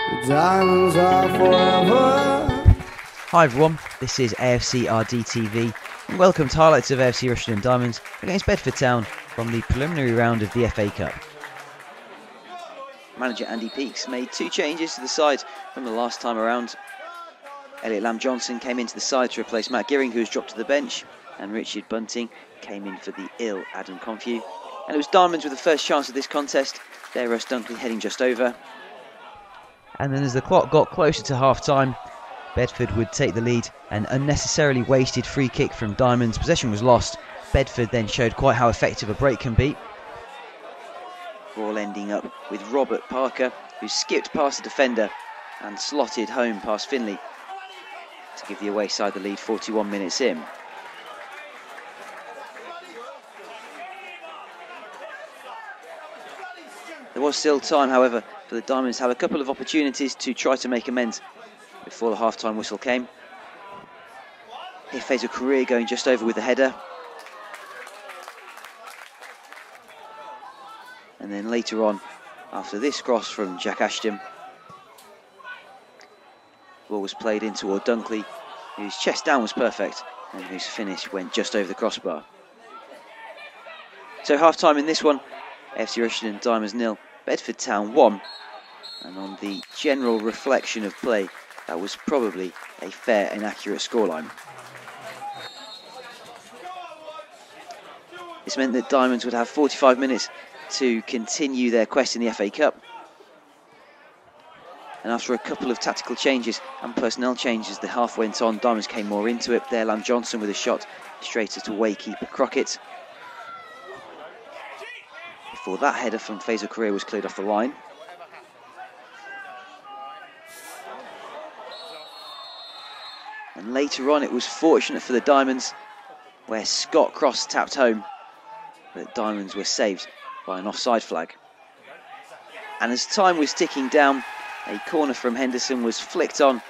The diamonds are forever. Hi everyone, this is AFCRDTV and welcome to highlights of AFC Rushden Diamonds against Bedford Town from the preliminary round of the FA Cup. Manager Andy Peakes made two changes to the side from the last time around. Elliot Lamb-Johnson came into the side to replace Matt Gearing, who was dropped to the bench, and Richard Bunting came in for the ill Adam Confew. And it was Diamonds with the first chance of this contest, their Russ Dunkley heading just over. And then as the clock got closer to half-time, Bedford would take the lead. An unnecessarily wasted free kick from Diamonds. Possession was lost. Bedford then showed quite how effective a break can be. Ball ending up with Robert Parker, who skipped past the defender and slotted home past Finley to give the away side the lead 41 minutes in. There was still time, however, for the Diamonds to have a couple of opportunities to try to make amends before the half-time whistle came. Here Faisal Career going just over with the header. And then later on, after this cross from Jack Ashton, the ball was played in toward Dunkley, whose chest down was perfect and whose finish went just over the crossbar. So half-time in this one, AFC Rushden Diamonds 0, Bedford Town 1. And on the general reflection of play, that was probably a fair and accurate scoreline. This meant that Diamonds would have 45 minutes to continue their quest in the FA Cup. And after a couple of tactical changes and personnel changes, the half went on. Diamonds came more into it. There, Lamb-Johnson with a shot straight at away keeper Crockett. Before that header from Faisal Career was cleared off the line. And later on, it was fortunate for the Diamonds, where Scott Cross tapped home, but Diamonds were saved by an offside flag. And as time was ticking down, a corner from Henderson was flicked on,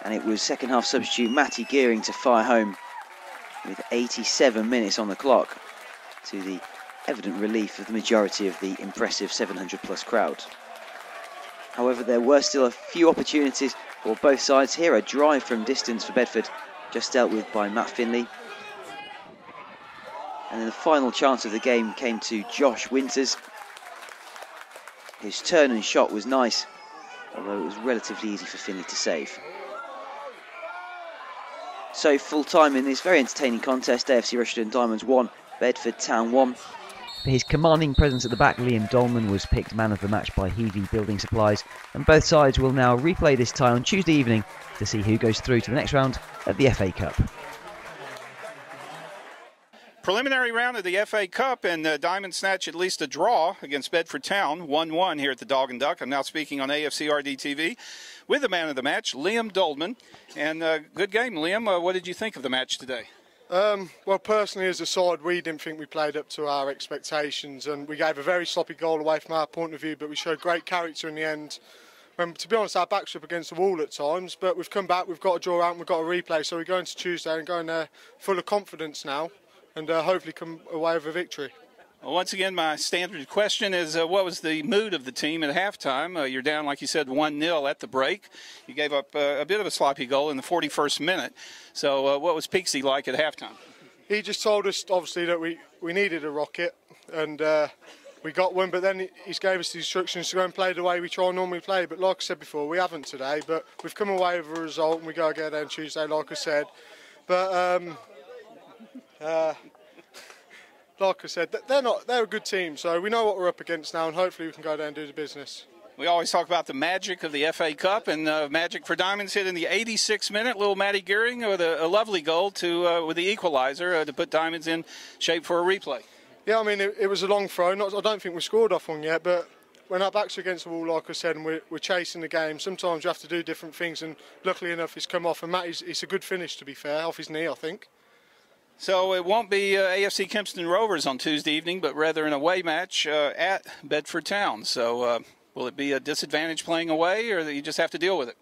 and it was second half substitute Matty Gearing to fire home with 87 minutes on the clock, to the evident relief of the majority of the impressive 700 plus crowd. However, there were still a few opportunities for both sides. Here a drive from distance for Bedford, just dealt with by Matt Finley. And then the final chance of the game came to Josh Winters. His turn and shot was nice, although it was relatively easy for Finley to save. So full time in this very entertaining contest, AFC Rushden Diamonds 1, Bedford Town 1. For his commanding presence at the back, Liam Dolman was picked man of the match by Heavey Building Supplies, and both sides will now replay this tie on Tuesday evening to see who goes through to the next round of the FA Cup. Preliminary round of the FA Cup, and Diamond snatch at least a draw against Bedford Town, 1-1 here at the Dog and Duck. I'm now speaking on AFCRDTV with the man of the match, Liam Dolman. And good game, Liam. What did you think of the match today? Well, personally, as a side, we didn't think we played up to our expectations, and we gave a very sloppy goal away from our point of view, but we showed great character in the end. To be honest, our backs were up against the wall at times, but we've come back, we've got a draw out, and we've got a replay, so we're going to Tuesday and going there full of confidence now, and hopefully come away with a victory. Well, once again, my standard question is, what was the mood of the team at halftime? You're down, like you said, 1-0 at the break. You gave up a bit of a sloppy goal in the 41st minute. So what was Peaksy like at halftime? He just told us, obviously, that we needed a rocket, and we got one, but then he gave us the instructions to go and play the way we try and normally play. But like I said before, we haven't today, but we've come away with a result, and we go again on Tuesday, like I said. But like I said, they're a good team, so we know what we're up against now, and hopefully we can go there and do the business. We always talk about the magic of the FA Cup, and magic for Diamonds hit in the 86th minute. Little Matty Gearing with a lovely goal with the equaliser to put Diamonds in shape for a replay. Yeah, I mean, it was a long throw. I don't think we scored off one yet, but when our backs are against the wall, like I said, and we're chasing the game, sometimes you have to do different things, and luckily enough, it's come off. And it's a good finish, to be fair, off his knee, I think. So it won't be AFC Kempston Rovers on Tuesday evening, but rather an away match at Bedford Town. So will it be a disadvantage playing away, or that you just have to deal with it?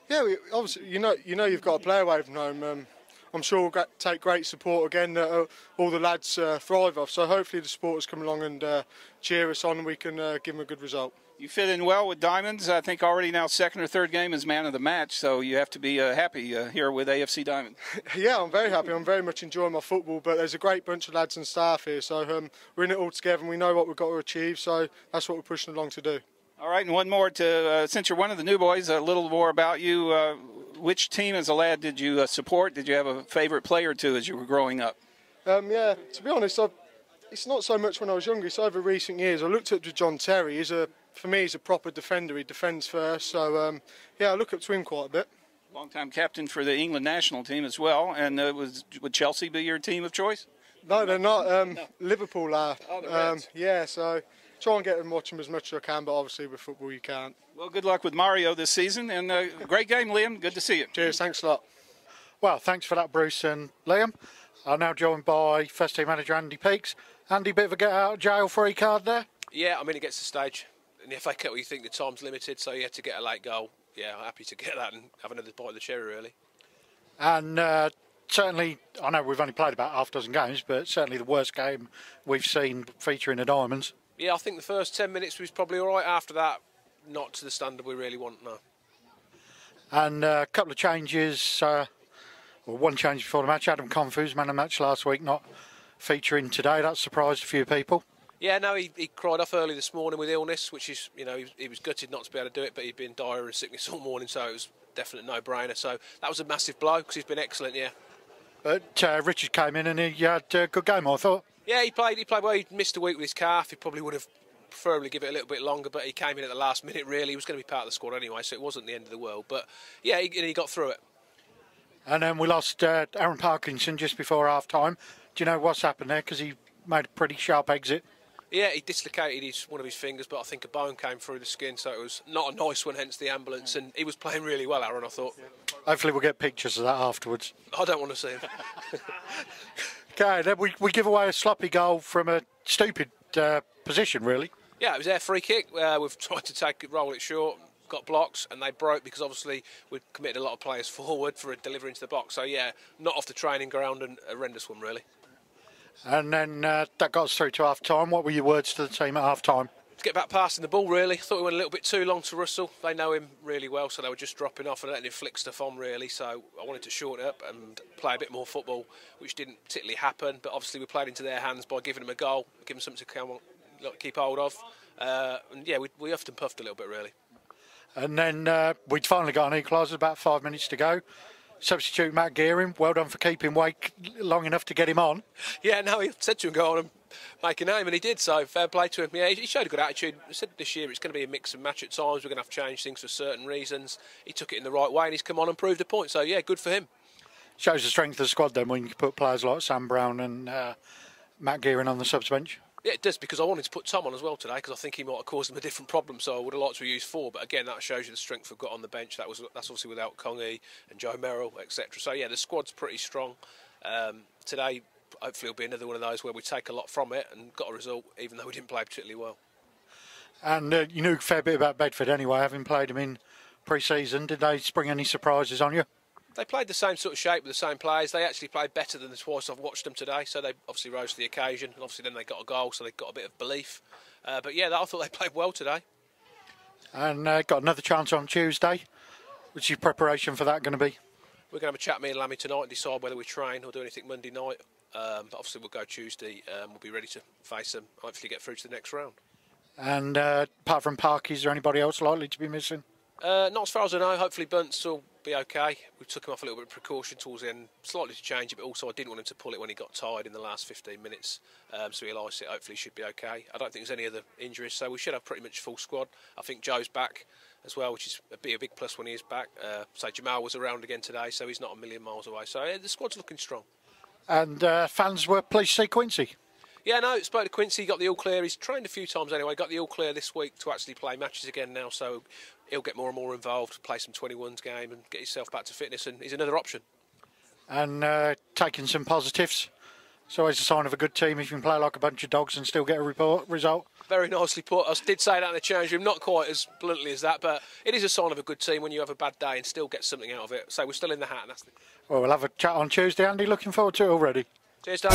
Yeah, obviously, you know you've got to play away from home. I'm sure we'll take great support again that all the lads thrive off. So hopefully the supporters come along and cheer us on and we can give them a good result. You fit in well with Diamonds. I think already now second or third game as man of the match, so you have to be happy here with AFC Diamond. Yeah, I'm very happy. I'm very much enjoying my football, but there's a great bunch of lads and staff here, so we're in it all together and we know what we've got to achieve, so that's what we're pushing along to do. All right, and one more since you're one of the new boys, a little more about you. Which team as a lad did you support? Did you have a favorite player or two as you were growing up? Yeah, to be honest, it's not so much when I was younger, it's over recent years. I looked up to John Terry. For me, he's a proper defender. He defends first, so yeah, I look up to him quite a bit. Long-time captain for the England national team as well, and would Chelsea be your team of choice? No, they're not. No. Liverpool are. Oh, the Reds. Yeah, so try and get and watch them as much as I can, but obviously with football you can't. Well, good luck with Mario this season, and great game, Liam. Good to see you. Cheers, thanks a lot. Well, thanks for that, Bruce and Liam. I'm now joined by first team manager Andy Peakes. Andy, bit of a get out of jail free card there? Yeah, I mean, it gets to the stage. In the FA Cup, you think the time's limited, so you had to get a late goal. Yeah, happy to get that and have another bite of the cherry, really. And certainly, I know we've only played about half a dozen games, but certainly the worst game we've seen featuring the Diamonds. Yeah, I think the first 10 minutes was probably all right. After that, not to the standard we really want, no. And a couple of changes, well, one change before the match. Adam Confu's man of the match last week, not featuring today. That surprised a few people. Yeah, no, he cried off early this morning with illness, which is, you know, he was gutted not to be able to do it, but he'd been dire and sickness all morning, so it was definite no-brainer. So that was a massive blow because he's been excellent, yeah. But Richard came in and he had a good game, I thought. Yeah, he played well. He missed a week with his calf. He probably would have preferably give it a little bit longer, but he came in at the last minute, really. He was going to be part of the squad anyway, so it wasn't the end of the world. But, yeah, he got through it. And then we lost Aaron Parkinson just before half-time. Do you know what's happened there? Because he made a pretty sharp exit. Yeah, he dislocated one of his fingers, but I think a bone came through the skin, so it was not a nice one, hence the ambulance. And he was playing really well, Aaron, I thought. Hopefully we'll get pictures of that afterwards. I don't want to see him. Okay, then we give away a sloppy goal from a stupid position, really. Yeah, it was their free kick. We've tried to roll it short, got blocks, and they broke because obviously we'd committed a lot of players forward for a delivery into the box. So, yeah, not off the training ground and a horrendous one, really. And then that got us through to half-time. What were your words to the team at half-time? To get back passing the ball, really. Thought we went a little bit too long to Russell. They know him really well, so they were just dropping off and letting him flick stuff on, really. So I wanted to shorten it up and play a bit more football, which didn't particularly happen. But obviously we played into their hands by giving them a goal, giving them something to keep hold of. And yeah, we huffed and puffed a little bit, really. And then we'd finally got an equaliser, about 5 minutes to go. Substitute Matt Gearing, well done for keeping Wake long enough to get him on. Yeah, no, he said to him, go on and make a name, and he did, so fair play to him. Yeah, he showed a good attitude. I said this year it's going to be a mix and match at times. We're going to have to change things for certain reasons. He took it in the right way and he's come on and proved a point, so yeah, good for him. Shows the strength of the squad then when you put players like Sam Brown and Matt Gearing on the subs bench. Yeah, it does, because I wanted to put Tom on as well today because I think he might have caused them a different problem, so I would have liked to have used 4, but again, that shows you the strength we've got on the bench. That's obviously without Congy and Joe Merrill, etc. So yeah, the squad's pretty strong. Today, hopefully it'll be another one of those where we take a lot from it and got a result, even though we didn't play particularly well. And you knew a fair bit about Bedford anyway, having played them in pre-season. Did they spring any surprises on you? They played the same sort of shape with the same players. They actually played better than the twice I've watched them today, so they obviously rose to the occasion. And obviously then they got a goal, so they got a bit of belief. But yeah, I thought they played well today. And got another chance on Tuesday. What's your preparation for that going to be? We're going to have a chat, me and Lammy, tonight and decide whether we train or do anything Monday night. But obviously we'll go Tuesday. We'll be ready to face them, hopefully get through to the next round. And apart from Parky, is there anybody else likely to be missing? Not as far as I know. Hopefully Bunce will be okay. We took him off a little bit of precaution towards the end, slightly to change it, but also I didn't want him to pull it when he got tired in the last 15 minutes. So he'll ice it. Hopefully he should be okay. I don't think there's any other injuries, so we should have pretty much full squad. I think Joe's back as well, which is a big plus when he is back. So Jamal was around again today, so he's not a million miles away. So the squad's looking strong. And fans were pleased to see Quincy. Yeah, no, spoke to Quincy, got the all clear. He's trained a few times anyway, got the all clear this week to actually play matches again now, so he'll get more and more involved, play some 21s game and get himself back to fitness, and he's another option. And taking some positives. It's always a sign of a good team if you can play like a bunch of dogs and still get a result. Very nicely put. I did say that in the change room, not quite as bluntly as that, but it is a sign of a good team when you have a bad day and still get something out of it. So we're still in the hat. And that's Well, we'll have a chat on Tuesday, Andy. Looking forward to it already. Cheers, Dan.